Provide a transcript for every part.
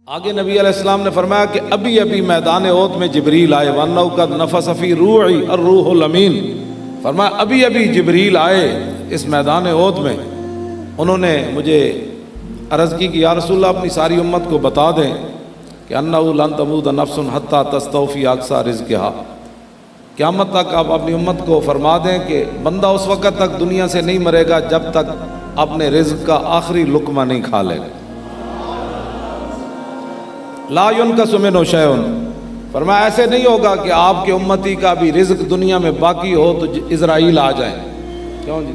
آگے نبی علیہ السلام نے فرمایا کہ ابھی ابھی میدان احد میں جبریل آئے وَأَنَّهُ قَدْ نَفَثَ فِي رُوعِي الرُّوحُ الْأَمِينُ، فرمایا ابھی ابھی جبریل آئے اس میدان احد میں، انہوں نے مجھے عرض کی کہ یا رسول اللہ اپنی ساری امت کو بتا دیں کہ أَنَّهُ لَن تَمُوتَ نَفْسٌ حَتَّى تَسْتَوْفِيَ أَقْصَى رِزْقِهَا، قیامت تک آپ اپنی امت کو فرما دیں کہ بندہ اس وقت تک دنیا سے نہیں مرے گا جب تک اپنے رزق کا آخری لقمہ نہیں کھا لے گا۔ لا ينقص منه شيء، فرمایا ایسے نہیں ہوگا کہ آپ کے امتی کا بھی رزق دنیا میں باقی ہو تو اسرائیل آ جائیں، کیوں جی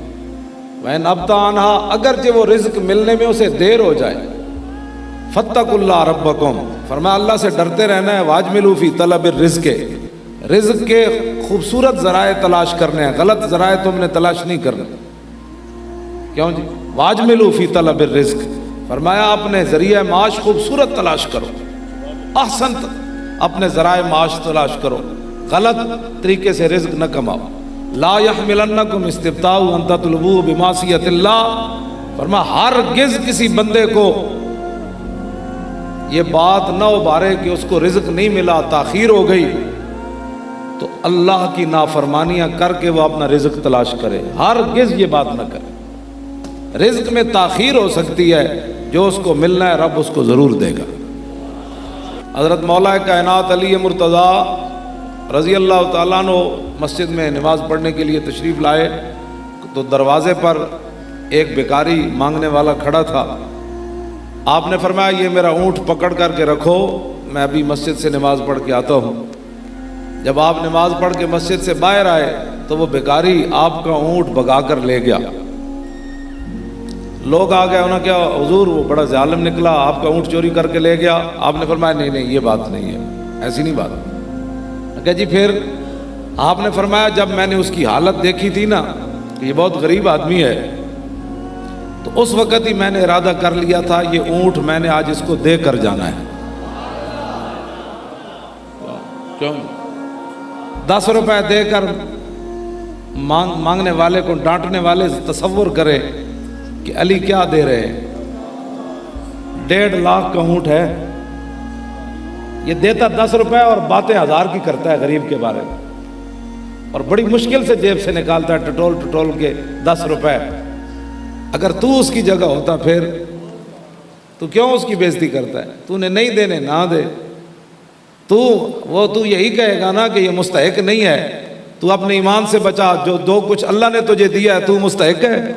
وَإِنْ أَبْطَأَ عَنْهَا، اگرچہ وہ رزق ملنے میں اسے دیر ہو جائے، فَاتَّقُوا اللَّهَ رَبَّكُمْ، فرمایا اللہ سے ڈرتے رہنا ہے، وَاجْمِلُوا فِي طَلَبِ الرِّزْقِ، رزق کے خوبصورت ذرائع تلاش کرنے ہیں، غلط ذرائع تم نے تلاش نہیں کرنے، کیوں جی وَاجْمِلُوا فِي طَلَبِ الرِّزْقِ، فرمایا اپنے ذریعہ معاش خوبصورت تلاش کرو، احسن اپنے ذرائع معاش تلاش کرو، غلط طریقے سے رزق نہ کماؤ۔ لا يحملنکم استبطاء ان تطلبوا بمعصیت اللہ، فرمایا ہرگز کسی بندے کو یہ بات نہ ابھارے کہ اس کو رزق نہیں ملا، تاخیر ہو گئی تو اللہ کی نافرمانیاں کر کے وہ اپنا رزق تلاش کرے، ہرگز یہ بات نہ کرے۔ رزق میں تاخیر ہو سکتی ہے، جو اس کو ملنا ہے رب اس کو ضرور دے گا۔ حضرت مولا کائنات علی مرتضیٰ رضی اللہ تعالیٰ عنہ مسجد میں نماز پڑھنے کے لیے تشریف لائے تو دروازے پر ایک بیکاری مانگنے والا کھڑا تھا، آپ نے فرمایا یہ میرا اونٹ پکڑ کر کے رکھو، میں ابھی مسجد سے نماز پڑھ کے آتا ہوں۔ جب آپ نماز پڑھ کے مسجد سے باہر آئے تو وہ بیکاری آپ کا اونٹ بھگا کر لے گیا۔ لوگ آ گئے، انہوں نے کہا حضور وہ بڑا ظالم نکلا، آپ کا اونٹ چوری کر کے لے گیا۔ آپ نے فرمایا نہیں نہیں یہ بات نہیں ہے، ایسی نہیں بات۔ کہ جی پھر آپ نے فرمایا جب میں نے اس کی حالت دیکھی تھی نا کہ یہ بہت غریب آدمی ہے تو اس وقت ہی میں نے ارادہ کر لیا تھا یہ اونٹ میں نے آج اس کو دے کر جانا ہے۔ کیوں 10 روپے دے کر مانگنے والے کو ڈانٹنے والے تصور کرے کہ علی کیا دے رہے ہیں، 1.5 لاکھ کا اونٹ ہے، یہ دیتا 10 روپے اور باتیں 1000 کی کرتا ہے غریب کے بارے میں، اور بڑی مشکل سے جیب سے نکالتا ہے ٹٹول کے 10 روپے۔ اگر تو اس کی جگہ ہوتا پھر تو کیوں اس کی بےزتی کرتا ہے؟ تو نے نہیں دینے نہ دے، تو یہی کہے گا نا کہ یہ مستحق نہیں ہے، تو اپنے ایمان سے بچا، جو کچھ اللہ نے تجھے دیا ہے تو مستحق ہے۔